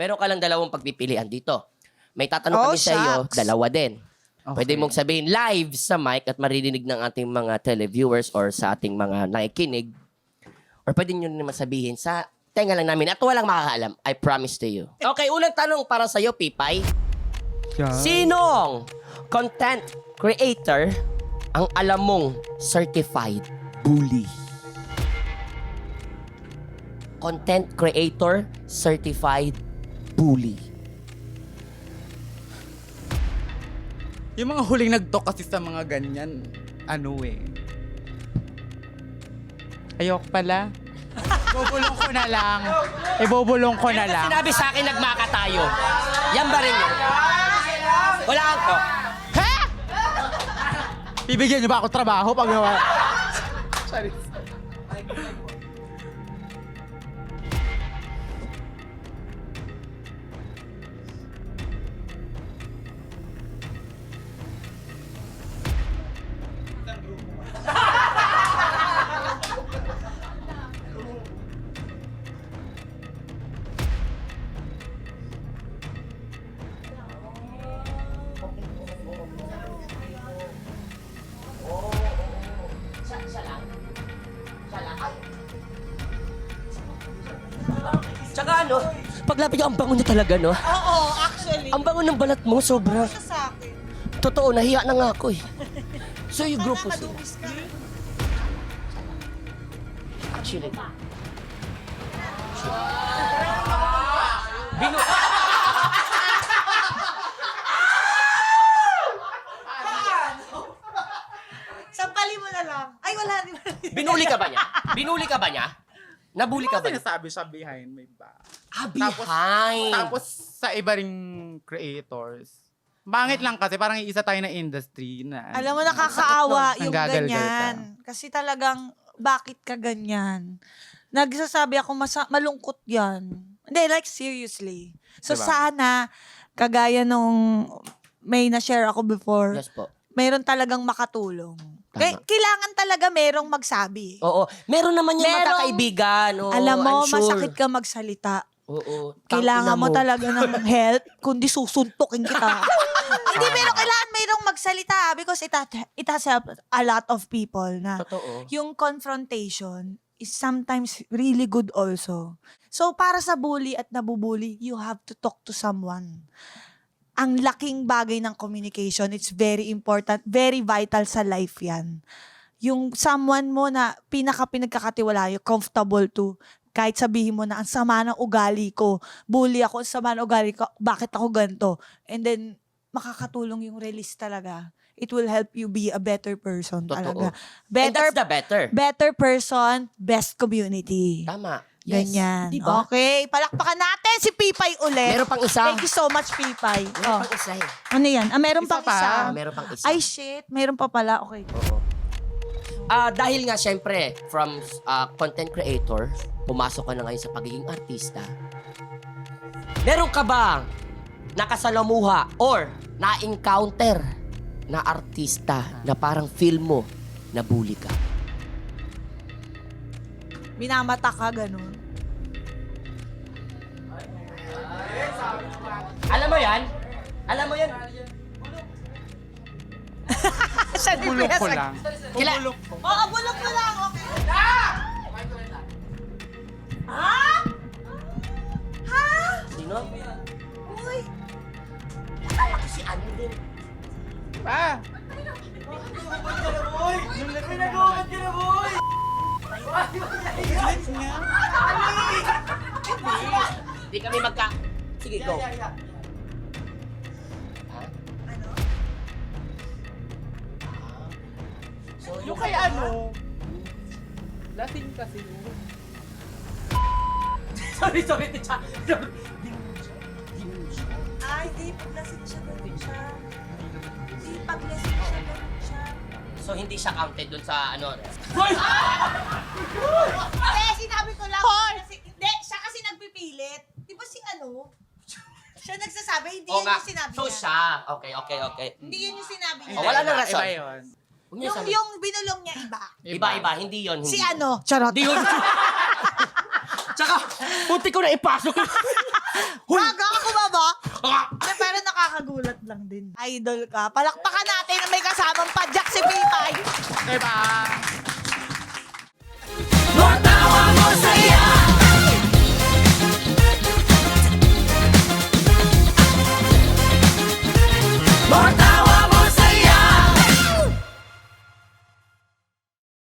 Meron ka lang dalawang pagpipilian dito. May tatanong kami sa iyo, dalawa din. Okay. Pwede mong sabihin live sa mic at maririnig ng ating mga televiewers or sa ating mga nakikinig. Or pwede nyo naman sabihin sa tenga lang namin at walang makakaalam. I promise to you. Okay, unang tanong para sa iyo, Pipay. Sinong content creator ang alam mong certified bully? Content creator, certified bully. Yung mga huling nag-talk kasi sa mga ganyan, Ayok pala. Bubulong ko na lang. Ibubulong ko na lang. Sinabi sa akin, nagmaka tayo. Yan ba rin yun? Wala ako. Ha? Bibigyan niyo ba ako trabaho pag nawa? Sorry. Tsaka paglapit niyo, ang bango niya talaga, no? Oo, actually. Ang bango ng balat mo, sobra. Siya sa akin. Totoo, nahiya na nga ako eh. So yung grupo Sana sila. madumis ka. Actually. Sampali mo na lang. Ay, wala. Binuli ka ba niya? Binuli ka ba niya? Nabuli ka ba niya? Sinasabi siya behind may ba? Behind. Tapos sa iba ring creators. Bangit lang kasi parang isa tayo na industry na. Alam mo, nakakaawa yung Nanggagalgal ganyan. Kasi talagang, bakit ka ganyan? Nagsasabi ako, malungkot yan. Hindi, like seriously. So Diba? sana, kagaya nung may na-share ako before, Yes po. mayroon talagang makatulong. Kailangan talaga merong magsabi. Oo. Meron naman yung Merong- magkakaibigan. Oo, Alam mo, I'm sure. masakit ka magsalita. Oo. Kailangan Tangina mo talaga ng help, kundi susuntukin kita. Hindi, pero kailangan mayroong magsalita because it has helped a lot of people na Totoo. yung confrontation is sometimes really good also. So, para sa bully at nabubully, you have to talk to someone. Ang laking bagay ng communication, it's very important, very vital sa life yan. Yung someone mo na pinagkakatiwala, you're comfortable to, kahit sabihin mo na, ang sama ng ugali ko, bully ako, ang sama ng ugali ko, bakit ako ganito? And then, makakatulong yung release talaga. It will help you be a better person Totoo. talaga. And that's the better. Better person, best community. Tama. Yes. Ganyan. Diba? Okay, palakpakan natin si Pipay ulit. Meron pang isa. Thank you so much, Pipay. Meron pang isa eh. Ano yan? Meron Isa pang pa? isa. Meron pang isa. Ay, shit. Meron pa pala. Okay. Oo. Dahil nga syempre, from content creator, pumasok ka na ngayon sa pagiging artista. Meron ka ba nakasalamuha or na-encounter na artista na parang feel mo na bully ka? Minamata ka, ganun. Alam mo yan? Alam mo yan? Siya din Bulong ko pinasag- lang. Kila... Oo, bulok mo lang. Okay. Ha? Ha? Sino? Uy. Akala ko si ano din. Ah! Hindi kami magka... Sige, go. Ha? Ano? So, Yung kay ano? Lasing kasi. Sorry, Ticha. Ay, di. Paglasing siya, ganun siya. Di, paglasing siya, ganun siya. So, hindi siya counted dun sa ano. Hindi, sinabi ko lang. Hindi, siya kasi nagpipilit. Di ba si ano? Siya nagsasabi, hindi Oo yun nga. yung sinabi So, niya. siya. Okay. Hindi yun yung sinabi niya. Oh, wala nang rason. Iba yun. Huwag niyo Yung, sabi. yung binulong niya iba. Iba. Hindi yun. Hindi Si yun. ano? Charot. Hindi yun. Tsaka, puti ko na ipasok. Bago ako baba. Pero nakakagulat lang din. Idol ka. Palakpakan natin na may kasamang padyak si Pipay. Diba?